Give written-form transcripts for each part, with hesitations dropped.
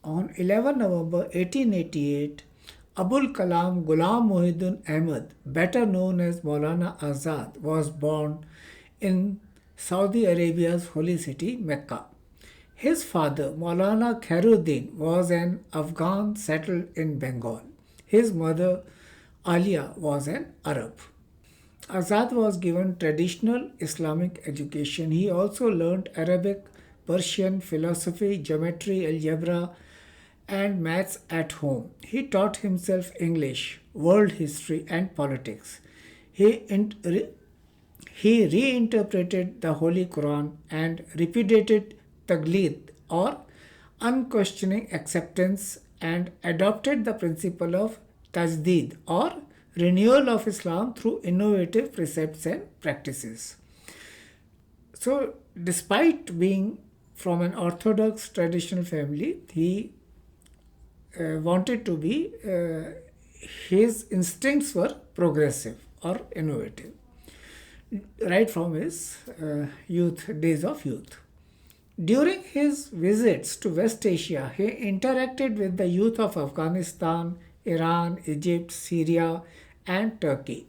On 11 November 1888, Abul Kalam Ghulam Muhyiddin Ahmad, better known as Maulana Azad, was born in Saudi Arabia's holy city Mecca. His father, Maulana Khairuddin, was an Afghan settled in Bengal. His mother, Alia, was an Arab. Azad was given traditional Islamic education. He also learned Arabic, Persian, philosophy, geometry, algebra, and maths at home. He taught himself English, world history, and politics. He, int- re- he reinterpreted the Holy Quran and repudiated Taqlid or unquestioning acceptance and adopted the principle of Tajdeed or renewal of Islam through innovative precepts and practices. So, despite being from an orthodox traditional family, he wanted to be, his instincts were progressive or innovative right from his days of youth. During his visits to West Asia, he interacted with the youth of Afghanistan, Iran, Egypt, Syria, and Turkey,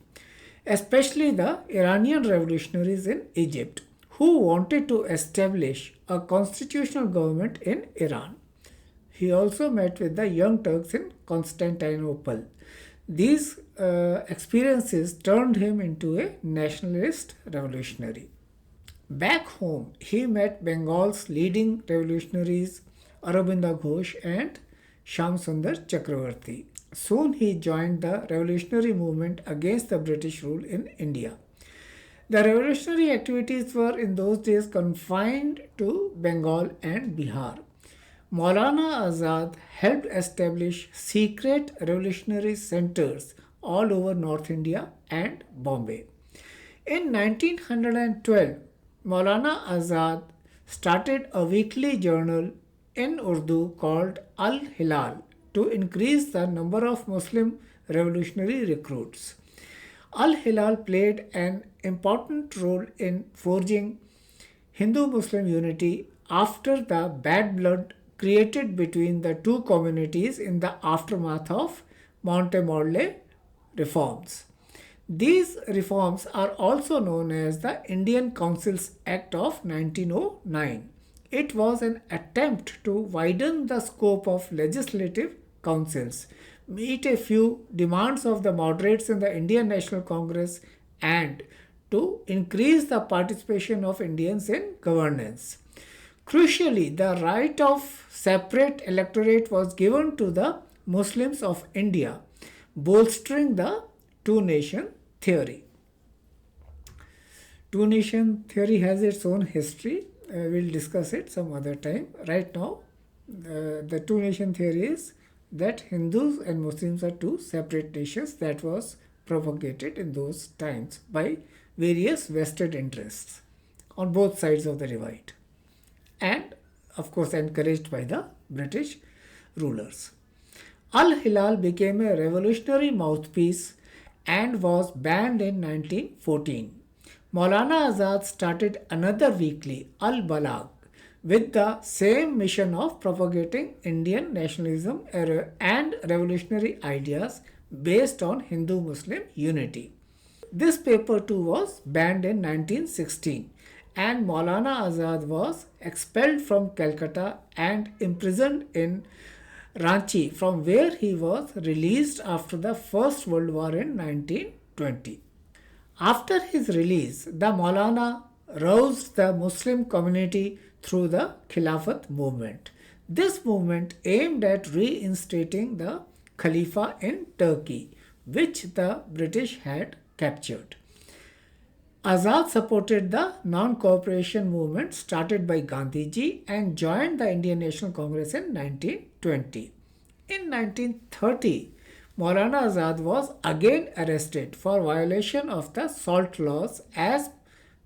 especially the Iranian revolutionaries in Egypt, who wanted to establish a constitutional government in Iran. He also met with the Young Turks in Constantinople. These experiences turned him into a nationalist revolutionary. Back home, he met Bengal's leading revolutionaries Aurobindo Ghosh and Shamsundar Chakravarti. Soon he joined the revolutionary movement against the British rule in India. The revolutionary activities were in those days confined to Bengal and Bihar. Maulana Azad helped establish secret revolutionary centers all over North India and Bombay. In 1912, Maulana Azad started a weekly journal in Urdu called Al-Hilal to increase the number of Muslim revolutionary recruits. Al-Hilal played an important role in forging Hindu-Muslim unity after the bad blood created between the two communities in the aftermath of Montemorle reforms. These reforms are also known as the Indian Councils Act of 1909. It was an attempt to widen the scope of legislative councils, meet a few demands of the moderates in the Indian National Congress, and to increase the participation of Indians in governance. Crucially, the right of separate electorate was given to the Muslims of India, bolstering the two-nation theory. Two-nation theory has its own history. We'll discuss it some other time. Right now, the two-nation theory is that Hindus and Muslims are two separate nations that was propagated in those times by various vested interests on both sides of the divide, and of course encouraged by the British rulers. Al-Hilal became a revolutionary mouthpiece and was banned in 1914. Maulana Azad started another weekly, Al-Balagh, with the same mission of propagating Indian nationalism and revolutionary ideas based on Hindu-Muslim unity. This paper too was banned in 1916, and Maulana Azad was expelled from Calcutta and imprisoned in Ranchi, from where he was released after the First World War in 1920. After his release, the Maulana roused the Muslim community through the Khilafat movement. This movement aimed at reinstating the Khalifa in Turkey, which the British had captured. Azad supported the non-cooperation movement started by Gandhiji and joined the Indian National Congress in 1920. In 1930, Maulana Azad was again arrested for violation of the salt laws as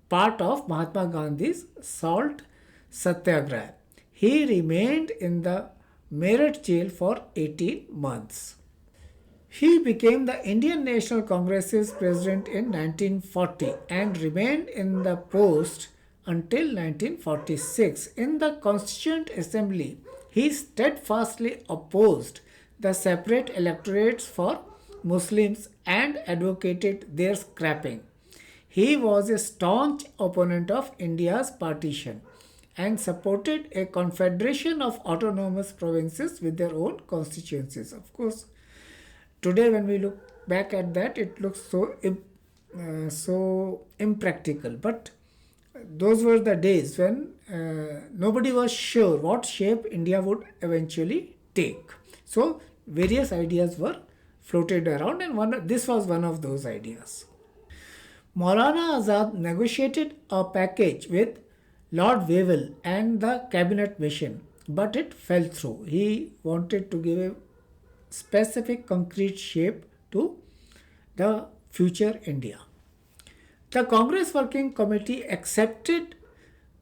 part of Mahatma Gandhi's salt satyagraha. He remained in the Meerut jail for 18 months. He became the Indian National Congress's president in 1940 and remained in the post until 1946. In the Constituent Assembly, he steadfastly opposed the separate electorates for Muslims and advocated their scrapping. He was a staunch opponent of India's partition and supported a confederation of autonomous provinces with their own constituencies. Of course, today when we look back at that, it looks so impractical. But those were the days when nobody was sure what shape India would eventually take. So various ideas were floated around, and this was one of those ideas. Maulana Azad negotiated a package with Lord Wavell and the cabinet mission, but it fell through. He wanted to give a specific concrete shape to the future India. The Congress Working Committee accepted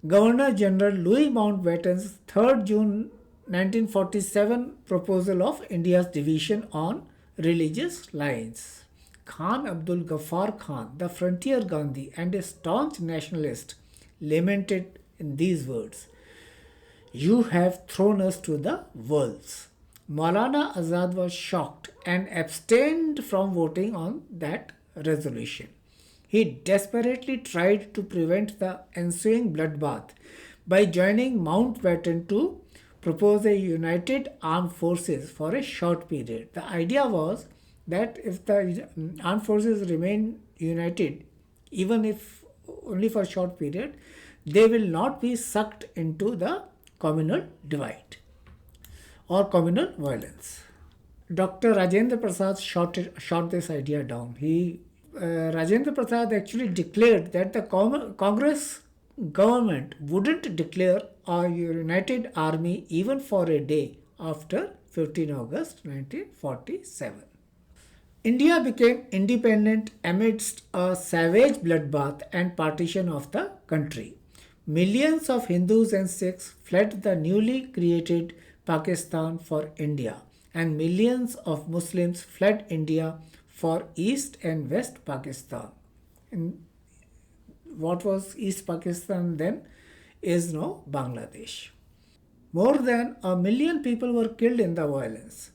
Governor General Louis Mountbatten's 3rd June 1947 proposal of India's division on religious lines. Khan Abdul Ghaffar Khan, the frontier Gandhi and a staunch nationalist, lamented in these words, "You have thrown us to the wolves." Maulana Azad was shocked and abstained from voting on that resolution. He desperately tried to prevent the ensuing bloodbath by joining Mountbatten to propose a united armed forces for a short period. The idea was that if the armed forces remain united, even if only for a short period, they will not be sucked into the communal divide or communal violence. Dr. Rajendra Prasad shot this idea down. Rajendra Prasad actually declared that the Congress government wouldn't declare a united army even for a day after 15 August 1947. India became independent amidst a savage bloodbath and partition of the country. Millions of Hindus and Sikhs fled the newly created Pakistan for India, and millions of Muslims fled India for East and West Pakistan. In what was East Pakistan then is now Bangladesh. More than 1 million people were killed in the violence.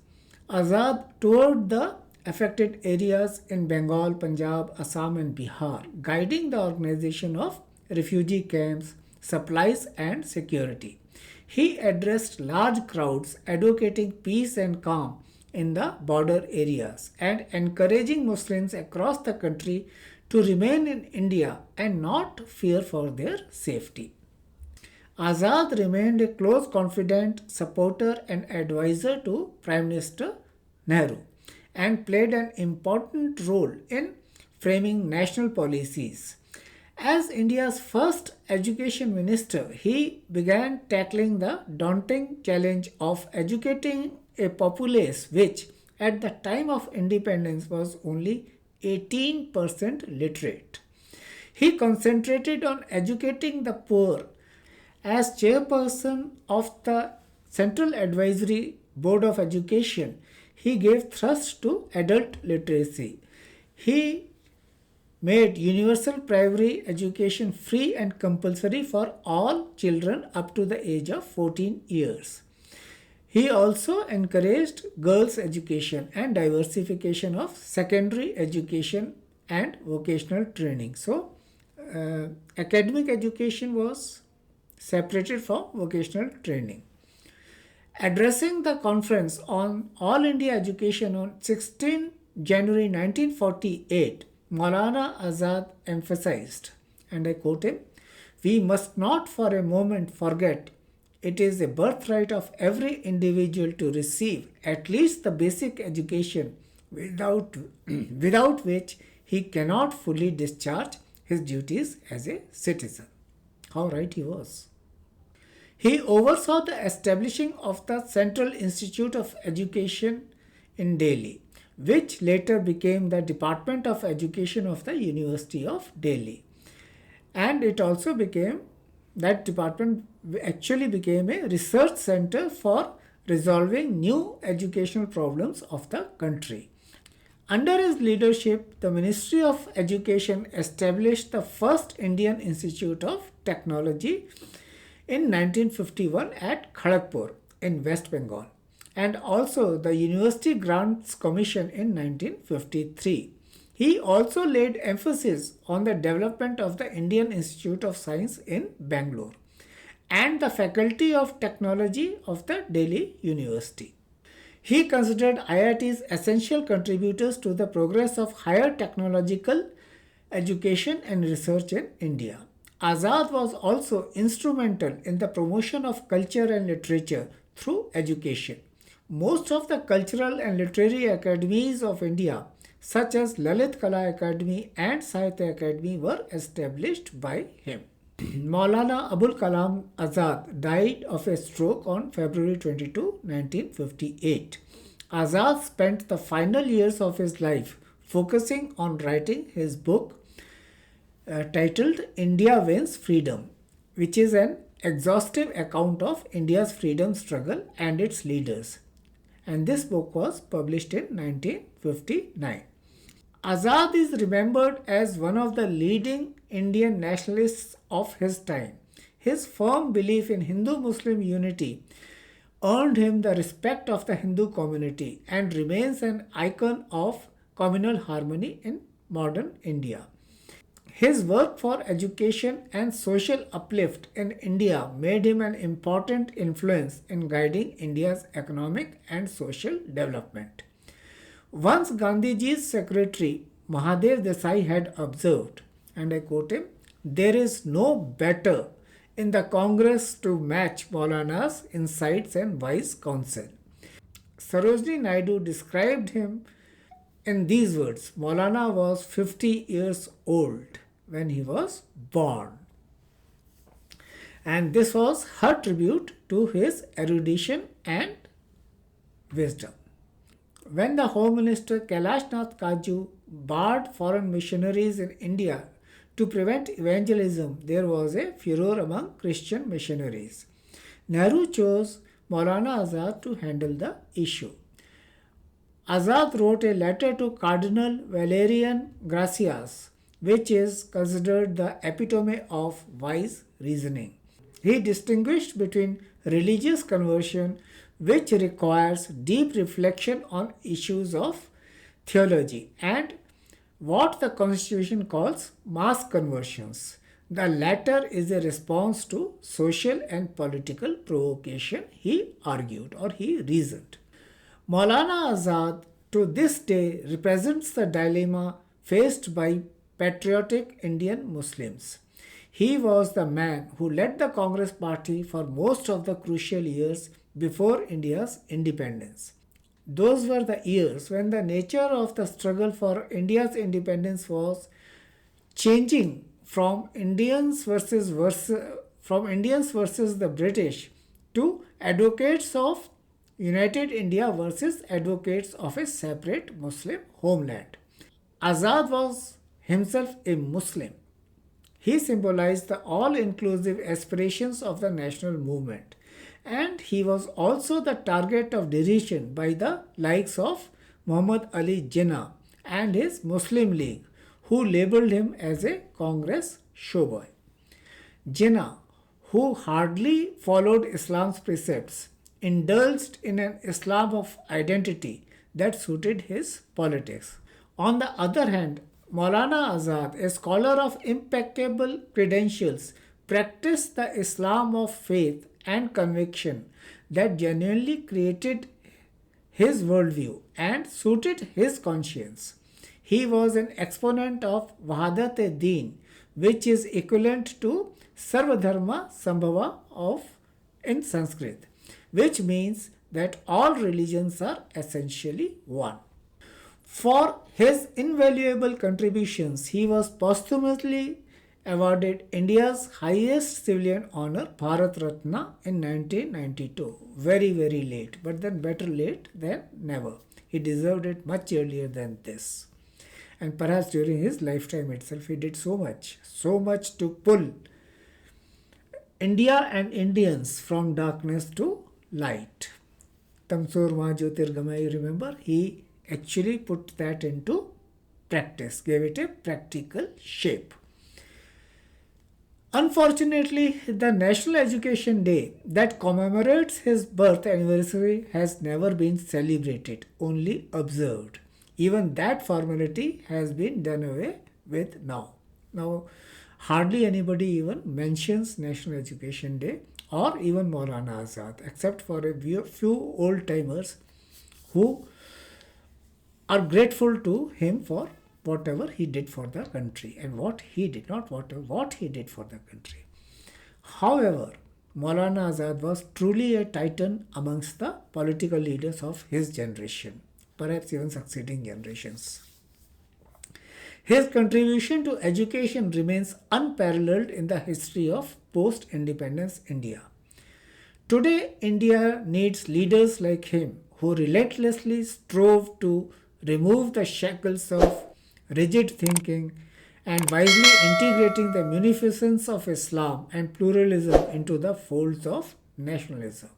Azad toured the affected areas in Bengal, Punjab, Assam and Bihar, guiding the organization of refugee camps, supplies and security. He addressed large crowds advocating peace and calm in the border areas and encouraging Muslims across the country to remain in India and not fear for their safety. Azad remained a close confidant, supporter and advisor to Prime Minister Nehru and played an important role in framing national policies. As India's first education minister, he began tackling the daunting challenge of educating a populace which, at the time of independence, was only 18% literate. He concentrated on educating the poor. As chairperson of the Central Advisory Board of Education, he gave thrust to adult literacy. He made universal primary education free and compulsory for all children up to the age of 14 years. He also encouraged girls' education and diversification of secondary education and vocational training. So, academic education was separated from vocational training. Addressing the conference on All India Education on 16 January 1948, Maulana Azad emphasized, and I quote him, "We must not for a moment forget it is a birthright of every individual to receive at least the basic education without which he cannot fully discharge his duties as a citizen." How right he was. He oversaw the establishing of the Central Institute of Education in Delhi, which later became the Department of Education of the University of Delhi. And it also became, that department actually became a research center for resolving new educational problems of the country. Under his leadership, the Ministry of Education established the first Indian Institute of Technology in 1951 at Kharagpur in West Bengal, and also the University Grants Commission in 1953. He also laid emphasis on the development of the Indian Institute of Science in Bangalore and the Faculty of Technology of the Delhi University. He considered IITs essential contributors to the progress of higher technological education and research in India. Azad was also instrumental in the promotion of culture and literature through education. Most of the cultural and literary academies of India, such as Lalit Kala Academy and Sahitya Academy, were established by him. Maulana Abul Kalam Azad died of a stroke on February 22, 1958. Azad spent the final years of his life focusing on writing his book titled India Wins Freedom, which is an exhaustive account of India's freedom struggle and its leaders. And this book was published in 1959. Azad is remembered as one of the leading Indian nationalists of his time. His firm belief in Hindu-Muslim unity earned him the respect of the Hindu community and remains an icon of communal harmony in modern India. His work for education and social uplift in India made him an important influence in guiding India's economic and social development. Once Gandhiji's secretary Mahadev Desai had observed, and I quote him, "There is no better in the Congress to match Maulana's insights and wise counsel." Sarojini Naidu described him in these words: Maulana was 50 years old when he was born. And this was her tribute to his erudition and wisdom. When the Home Minister Kailash Nath Kaju barred foreign missionaries in India to prevent evangelism, there was a furor among Christian missionaries. Nehru chose Maulana Azad to handle the issue. Azad wrote a letter to Cardinal Valerian Gracias, which is considered the epitome of wise reasoning. He distinguished between religious conversion, which requires deep reflection on issues of theology, and what the Constitution calls mass conversions. The latter is a response to social and political provocation, he argued or he reasoned. Maulana Azad to this day represents the dilemma faced by patriotic Indian Muslims. He was the man who led the Congress party for most of the crucial years before India's independence. Those were the years when the nature of the struggle for India's independence was changing from Indians versus the British to advocates of United India versus advocates of a separate Muslim homeland. Azad was himself a Muslim. He symbolized the all-inclusive aspirations of the national movement, and he was also the target of derision by the likes of Muhammad Ali Jinnah and his Muslim League, who labeled him as a Congress showboy. Jinnah, who hardly followed Islam's precepts, indulged in an Islam of identity that suited his politics. On the other hand, Maulana Azad, a scholar of impeccable credentials, practiced the Islam of faith and conviction that genuinely created his worldview and suited his conscience. He was an exponent of Wahdat-e-Deen, which is equivalent to Sarva Dharma Samabhaavah in Sanskrit, which means that all religions are essentially one. For his invaluable contributions, he was posthumously awarded India's highest civilian honor, Bharat Ratna, in 1992. Very, very late, but then better late than never. He deserved it much earlier than this. And perhaps during his lifetime itself, he did so much to pull India and Indians from darkness to light. Tamsur Ma Jyotirgamaya, you remember? He actually put that into practice, gave it a practical shape. Unfortunately, the National Education Day that commemorates his birth anniversary has never been celebrated, only observed. Even that formality has been done away with now. Now, hardly anybody even mentions National Education Day or even Maulana Azad, except for a few old timers who are grateful to him for whatever he did for the country and what he did, not what he did for the country. However, Maulana Azad was truly a titan amongst the political leaders of his generation, perhaps even succeeding generations. His contribution to education remains unparalleled in the history of post-independence India. Today, India needs leaders like him who relentlessly strove to remove the shackles of rigid thinking and wisely integrating the munificence of Islam and pluralism into the folds of nationalism.